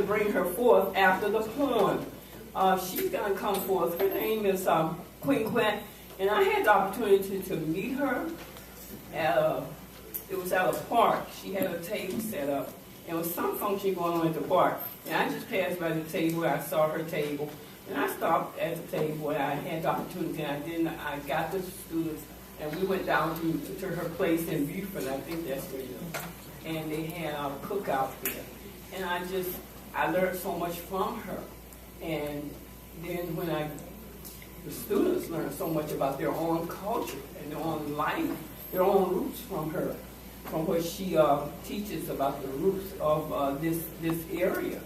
bring her forth after the poem. She's going to come forth. Her name is Queen Quet, and I had the opportunity to meet her it was at a park. She had a table set up. There was some function going on at the park. And I just passed by the table, I saw her table, and I stopped at the table, and I had the opportunity, and I got the students, and we went down to her place in Buford, I think that's where it is. And they had a cookout there. And I learned so much from her. And then the students learned so much about their own culture and their own life, their own roots from her, from what she teaches about the roots of this area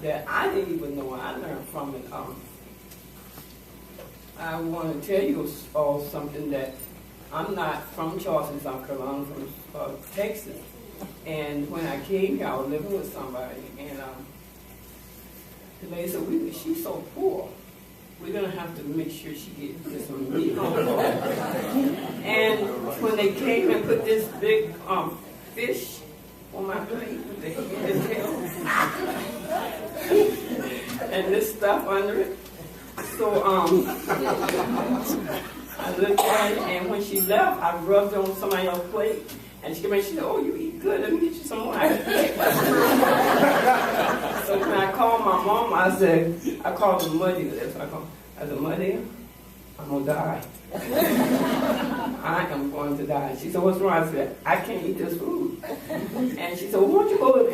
that I didn't even know. I learned from it. I want to tell you all something that I'm not from Charleston, South Carolina, I'm from Texas. And when I came here, I was living with somebody, and the lady said, she's so poor. We're going to have to make sure she gets some meat on her. And when they came and put this big fish on my plate with the head and tail, and this stuff under it. So I looked at it, and when she left, I rubbed it on somebody else's plate. And she came in, she said, oh, you eat good, let me get you some more. So when I called my mom, I called her Muddy. That's what I called her. I said, Muddy, I'm going to die. I am going to die. She said, what's wrong? I said, I can't eat this food. And she said, well, why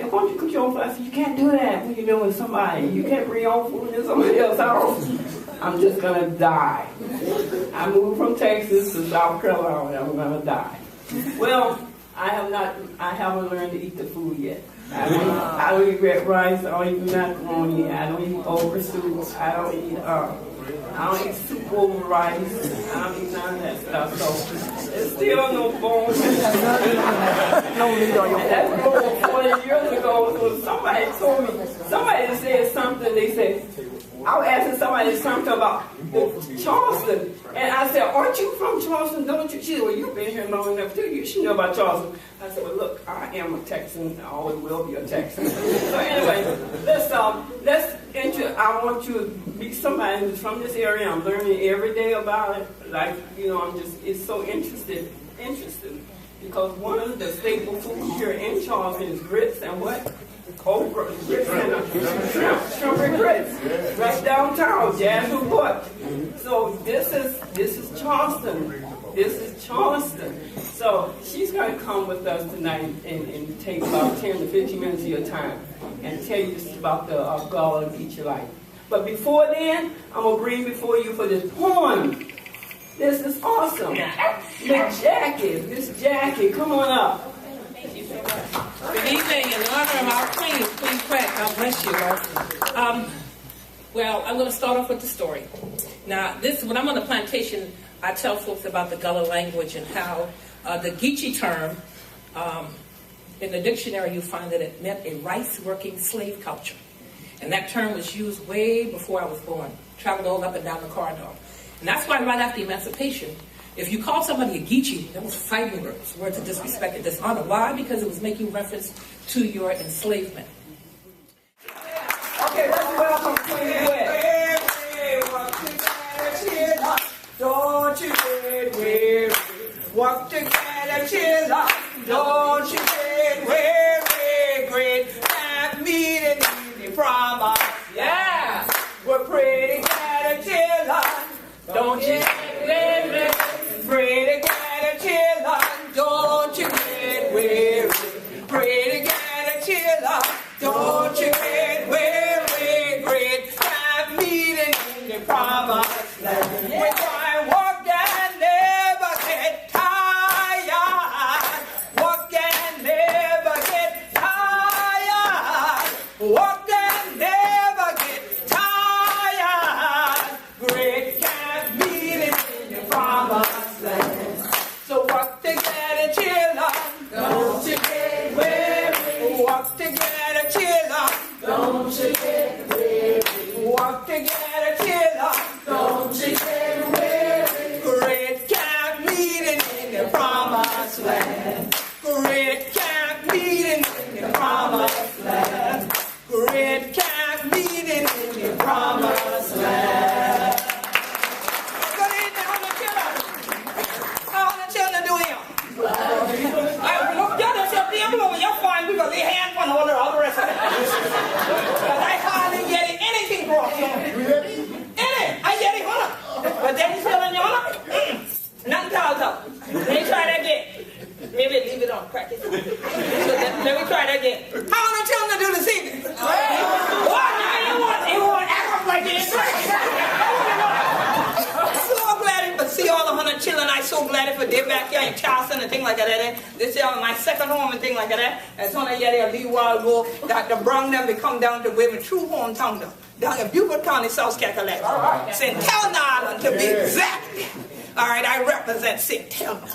don't you cook your own food? I said, you can't do that when you're dealing with somebody. You can't bring your own food in somebody else's house. I'm just going to die. I moved from Texas to South Carolina, and I'm going to die. Well, I haven't learned to eat the food yet. I don't eat red rice, I don't eat macaroni, I don't eat over soup, I don't eat soup over rice, I don't eat none of that stuff. So there's still no bone. No meat on your bone. That's over 40 years ago. So somebody told me, somebody said something, they said, I was asking somebody something about Charleston, and I said, aren't you from Charleston, don't you? She said, well, you've been here long enough, too. You should know about Charleston. I said, well, look, I am a Texan. I always will be a Texan. So anyway, I want you to meet somebody who's from this area. I'm learning every day about it. Like, it's so interesting. Because one of the staple foods here in Charleston is grits and what? Okra, grits and shrimp and grits, right downtown, Jasmine Port. So this is Charleston. This is Charleston. So she's going to come with us tonight and take about 10 to 15 minutes of your time and tell you about the Gullah and Geechee life. But before then, I'm going to bring before you for this poem. This is awesome. Miss Jackie, come on up. Good evening, in honor of our Queen Quet. God bless you. Well, I'm going to start off with the story. Now, when I'm on the plantation, I tell folks about the Gullah language and how the Geechee term, in the dictionary, you find that it meant a rice-working slave culture. And that term was used way before I was born. Traveled all up and down the corridor. And that's why right after emancipation, if you call somebody a Geechee, that was fighting words of disrespect and dishonor. Why? Because it was making reference to your enslavement. Okay, let's welcome Queen Quet. Don't you get weary. Walk together, chill out. Don't you get weary. Great have meeting in the promise. Yeah, we're pretty glad to chill out. Don't you get weary. Pray together, chill out. Don't you get weary. Pray together, chill out. Don't you get weary. Great have meeting in the promised land. We're going walk and never get tired. Walk and never get tired. Walk and never get tired. Great have meeting in the promised land. So walk together, chill out. Don't you get weary. Walk together, chill out. Don't you get weary. Walk together, chill out. for their backyard in Charleston and things like that. And this is my second home and things like that. And so I get a little while ago, Dr. Brown them to come down to where my true hometown down in Beaufort County, South Carolina. St. Helena Island to be exact. All right, I represent St. Helena.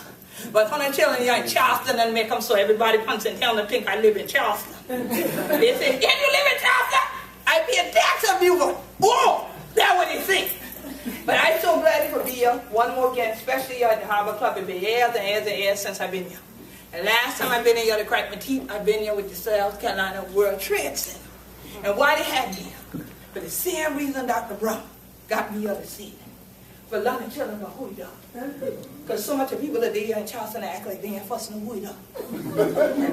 But when I'm telling you in Charleston and make them so everybody from St. Helena think I live in Charleston. They say, can you live in Charleston? I pay a tax of Beaufort. Oh, that's what they think. But I'm so glad to be here one more again, especially at the Harbor Club. It's been years and years and years since I've been here. And last time I've been here to crack my teeth, I've been here with the South Carolina World Trade Center. And why they had me here? For the same reason Dr. Brown got me here to see it. For learning children about who he does. Because so much of people are there in Charleston act like they ain't fussing know who he does.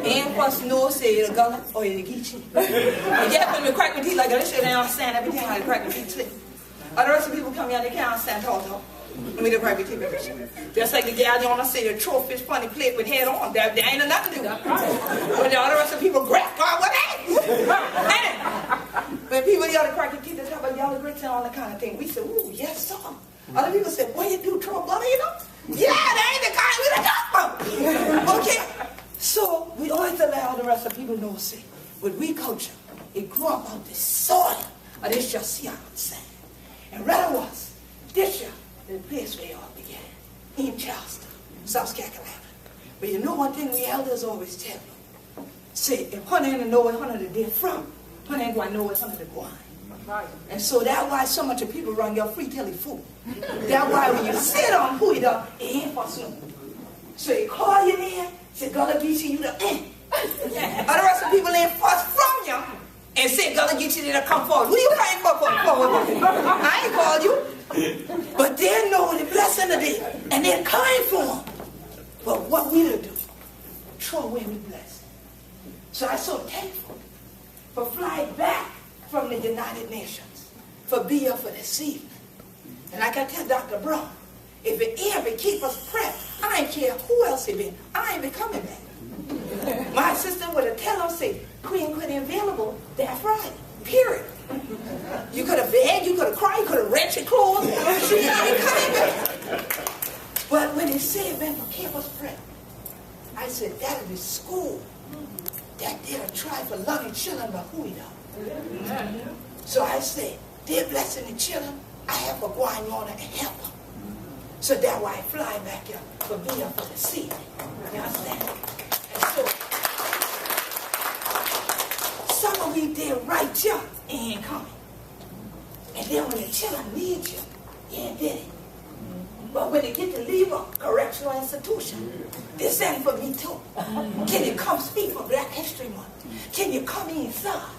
They ain't fussing know, say the Gullah or the Geechee. And you happen to crack my teeth like that, they say they don't understand everything how to crack my teeth too. Other rest of people come here and they can't understand talk. I mean, they crack my teeth. Just like the gal you want to say the trofish funny plate with head on. There ain't nothing to do. But the other rest of people grab God, what that? When people yell to crack your teeth, they talk about yellow grits and all that kind of thing. We say, ooh, yes, sir. Other people say, boy, you do throw blood, you know? Yeah, that ain't the kind we done talk about. Okay? So, we always allow the rest of people know, see, with we culture, it grew up on the soil of this just see I'm saying. And right it was, this year, the place where it all began, in Charleston, South Carolina. But you know one thing we elders always tell you, say, if one ain't know where one of the dead from, one ain't going to know where one of the going. And so that's why so much of people run your free telly food. That's why when you sit on who it up, it ain't for soon. So you call your name, say, Gullah Geechee, you the Other rest of people ain't fuss from you and say, Gullah Geechee, they come forward. Who you praying for? I ain't called you. But they know the blessing of it, and they're kind for them. But what we do, throw away the blessing. So I'm so thankful for flying back from the United Nations, for being here for this evening. And like I tell Dr. Brown, if it ever keep us prepped, I ain't care who else it been, I ain't be coming back. My sister would have tell them, say, Queen could be available that Friday, period. You could have begged, you could have cried, you could have rent your clothes, she ain't coming back. But when they said, man, for keep us prepped, I said, that is school that did a try for loving children about who we know. So I said, they're blessing the children, I have to go on and help them. So that's why I fly back here for being here for the seed. You understand? And so, some of we did right here, ain't coming. And then when the children need you, you ain't did it. But when they get to leave a correctional institution, they send for me too. Can you come speak for Black History Month? Can you come inside?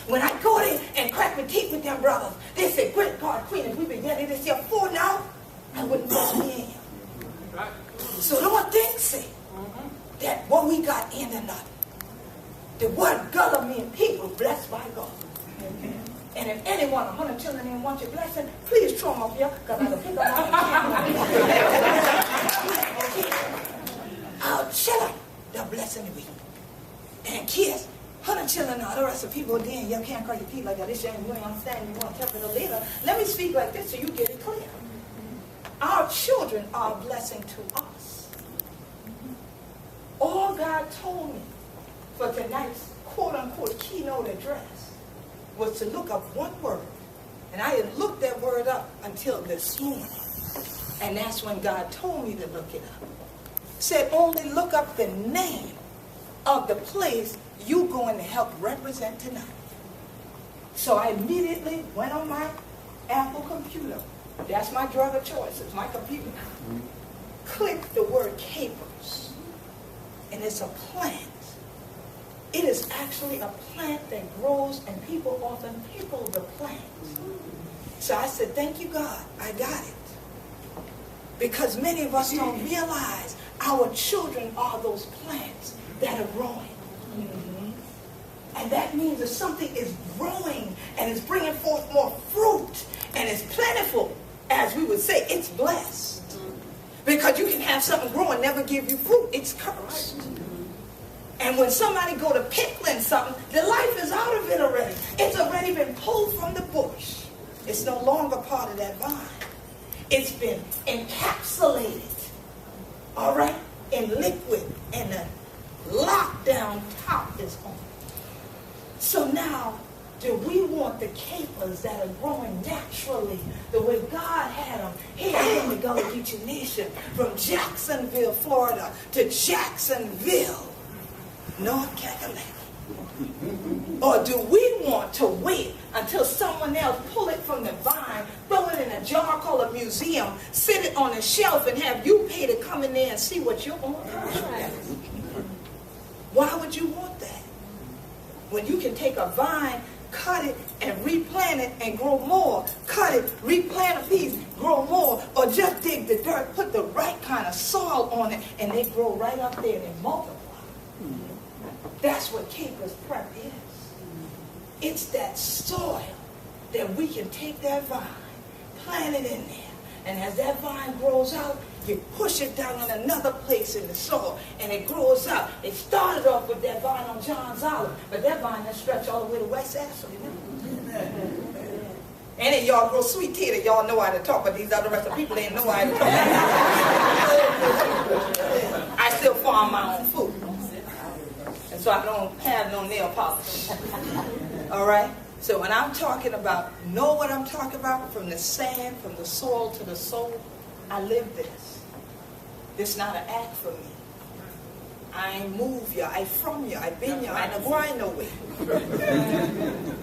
When I go there and crack my teeth with them brothers, they say, great God, Queen, if we been getting this here for now, I wouldn't let me in here. So don't think, say, that what we got in and not. The word Gullah means people blessed by God. And if anyone, 100 children didn't want your blessing, please throw them up here, because I can pick them up. Our children, the blessing of you. And kids, 100 children now, the rest of people then, you can't call your teeth like that. This ain't you ain't understand, you want to tell it later. Let me speak like this so you get it clear. Our children are a blessing to us. All God told me for tonight's quote-unquote keynote address was to look up one word. And I didn't look that word up until this morning. And that's when God told me to look it up. Said only look up the name of the place you're going to help represent tonight. So I immediately went on my Apple computer. That's my drug of choice. It's my computer. Click the word capers. And it's a plant. It is actually a plant that grows, and people often pickle the plant. So I said, thank you, God. I got it. Because many of us don't realize our children are those plants that are growing. And that means that something is growing and is bringing forth more fruit and is plentiful, as we would say, it's blessed. Because you can have something grow and never give you fruit. It's cursed. And when somebody go to pickling something, the life is out of it already. It's already been pulled from the bush. It's no longer part of that vine. It's been encapsulated all right, in liquid, and the lockdown top is on. So now, do we want the capers that are growing naturally the way God had them here in the Gullah Geechee Nation, from Jacksonville, Florida to Jacksonville, North Carolina? Or do we want to wait until someone else pull it from the vine, throw it in a jar called a museum, sit it on a shelf, and have you pay to come in there and see what your own culture is? Why would you want that? When you can take a vine, cut it, and replant it and grow more. Cut it, replant a piece, grow more. Or just dig the dirt, put the right kind of soil on it, and they grow right up there and they multiply. That's what Capers Prep is. It's that soil that we can take that vine, plant it in there, and as that vine grows out, you push it down in another place in the soil, and it grows out. It started off with that vine on John's Island, but that vine has stretched all the way to West Ashland. Any of y'all grow sweet tea that y'all know how to talk, but these other rest of the people ain't know how to talk. I still farm my own food, and so I don't have no nail polish. All right? So when I'm talking about, know what I'm talking about, from the sand, from the soil to the soul, I live this. This is not an act for me. I ain't move you, I from you, I been you, I ain't going nowhere.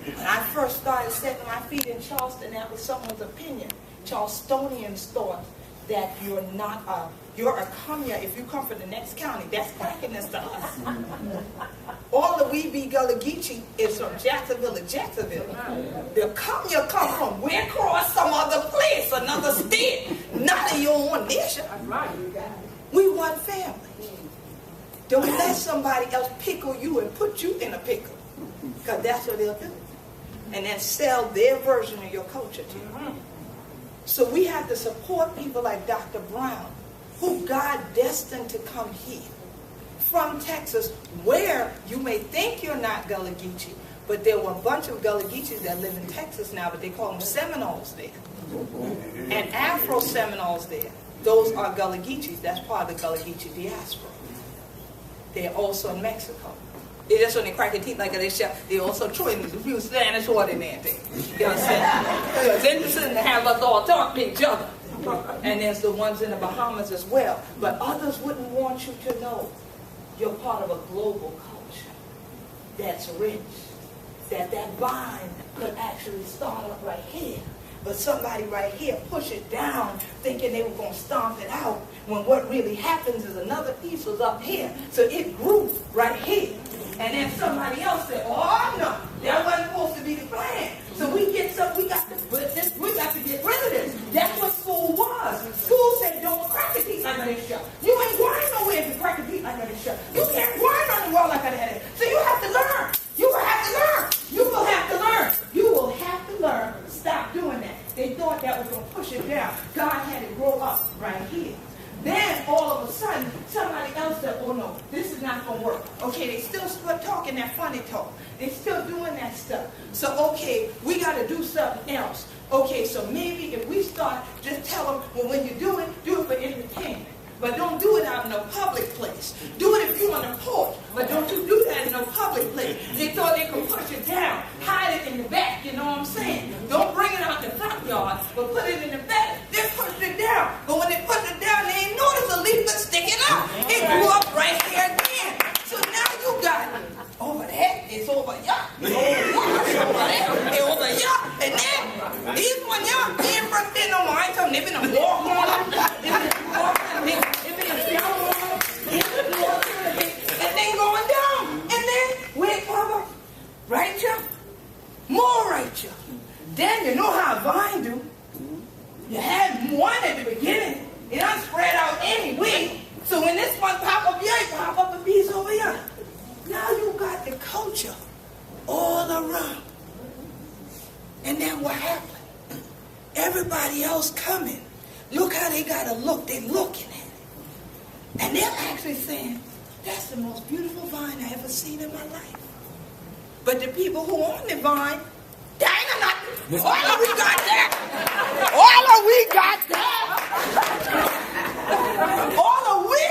When I first started setting my feet in Charleston, that was someone's opinion. Charlestonians thought that you're a Cumya if you come from the next county. That's crackiness to us. All the we be Gullah Geechee is from Jacksonville to Jacksonville. The Cumya come from way across some other place, another state, not in your own nation. We one family. Don't let somebody else pickle you and put you in a pickle, because that's what they'll do. And then sell their version of your culture to you. So we have to support people like Dr. Brown, who God destined to come here from Texas, where you may think you're not Gullah Geechee, but there were a bunch of Gullah Geechees that live in Texas now, but they call them Seminoles there. And Afro Seminoles there. Those are Gullah Geechees. That's part of the Gullah Geechee diaspora. They're also in Mexico. They just when they crack their teeth like they shall, they also throw in a few Spanish word in there. You understand? It's interesting to have us all talk to each other. And there's the ones in the Bahamas as well. But others wouldn't want you to know you're part of a global culture that's rich. That vine could actually start up right here. But somebody right here push it down thinking they were going to stomp it out, when what really happens is another piece was up here. So it grew right here. And then somebody else said, oh no, that wasn't supposed to be the plan. So we got to get rid of this. That's what school was. School said, don't crack your teeth like this show. You ain't going nowhere if you crack your teeth like this show. You can't grind on the wall like that. So you have to learn. You will have to learn. You will have to learn. You will have to learn. Stop doing that. They thought that was going to push it down. God had it grow up right here. Then all of a sudden, somebody else said, oh no, this is not going to work. Okay, they still talking that funny talk. They still doing that stuff. So, okay, we got to do something else. Okay, so maybe if we start, just tell them, well, when you do it for entertainment. But don't do it out in a public place. Do it if you're on a porch. But don't you do that in a public place. They thought they could push it down. Hide it in the back, you know what I'm saying? Don't bring it out in the front yard, but put it in the back. They pushed it down. But when they pushed it down, they ain't noticed a leaf was sticking up. It grew up right here again. So now you got it. Over there, it's over here. It's over there, it's over here. And then, these one here, they ain't brought in no more. I told them, they've been a walk on them. They've been a down on them. And then going down. And then, where cover? Right here. More right here. Then you know how a vine do. You had one at the beginning. It don't spread out anyway. So when this one pop up here, it pop up a piece over here. Now you got the culture all around. And then what happened? Everybody else coming. Look how they got to look. They're looking at it. And they're actually saying, that's the most beautiful vine I ever seen in my life. But the people who own the vine, they ain't nothing. All of we got that. All of we got that. All of we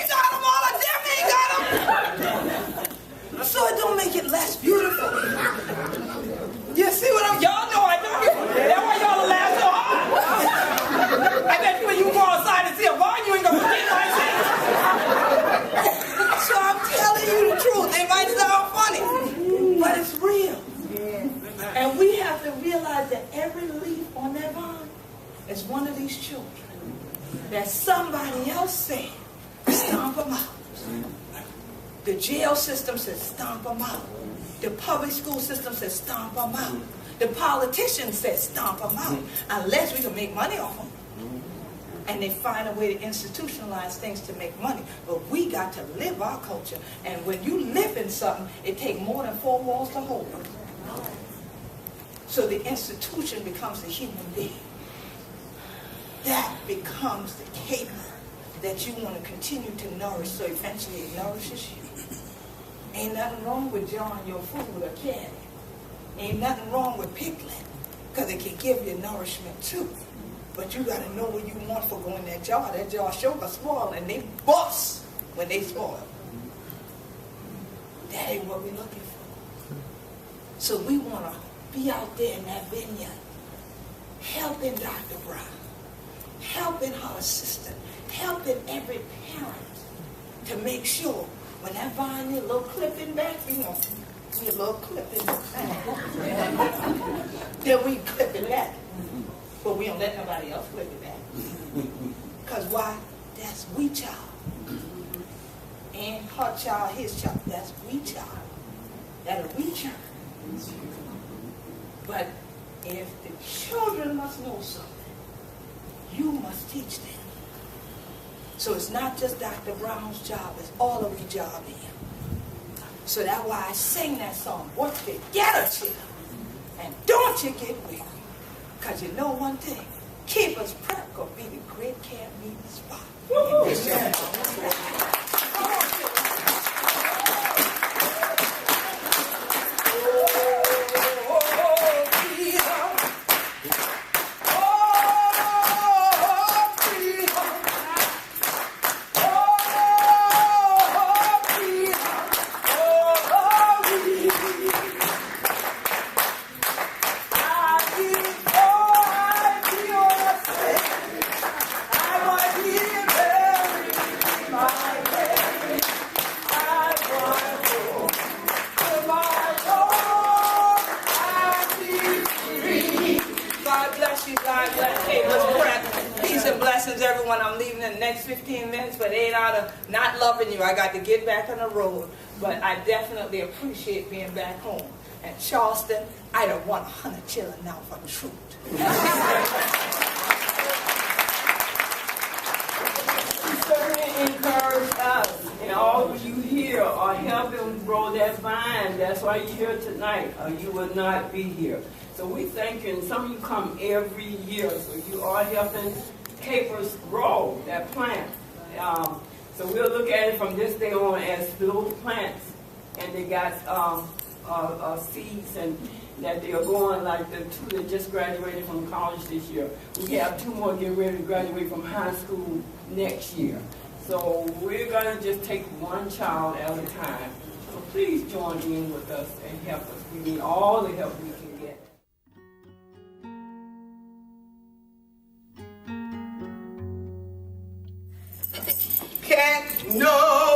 one of these children that somebody else said, stomp them out. The jail system says stomp them out. The public school system says stomp them out. The politicians said stomp them out, unless we can make money off them. And they find a way to institutionalize things to make money. But we got to live our culture. And when you live in something, it takes more than 4 walls to hold it. So the institution becomes the human being. That becomes the caper that you want to continue to nourish, so eventually it nourishes you. Ain't nothing wrong with jarring your food or candy. Ain't nothing wrong with pickling, because it can give you nourishment too. But you got to know what you want for going in that jar. That jar sugar spoil, and they bust when they spoil. That ain't what we're looking for. So we want to be out there in that vineyard, helping Dr. Brown, helping her assistant, helping every parent to make sure when that vine need a little clipping back, we want a little clipping back. Then we clip it back. But we don't let nobody else clip it back. Because why? That's we child. And her child, his child. That's we child. That'll we child. But if the children must know something, you must teach them. So it's not just Dr. Brown's job, it's all of your job here. So that's why I sing that song, work together, children. And don't you get weary. Because you know one thing, Keepers Prep gonna be the great camp meeting spot. Everyone, I'm leaving in the next 15 minutes, but it ain't out of not loving you. I got to get back on the road, but I definitely appreciate being back home. And Charleston, I don't want 100 children now for the truth. You certainly encourage us, and all of you here are helping grow that vine. That's why you're here tonight, or you would not be here. So we thank you, and some of you come every year, so you are helping capers grow that plant. So we'll look at it from this day on as little plants, and they got seeds, and that they are going, like the 2 that just graduated from college this year. We have 2 more getting ready to graduate from high school next year. So we're going to just take one child at a time. So please join in with us and help us. We need all the help we can get. Can't no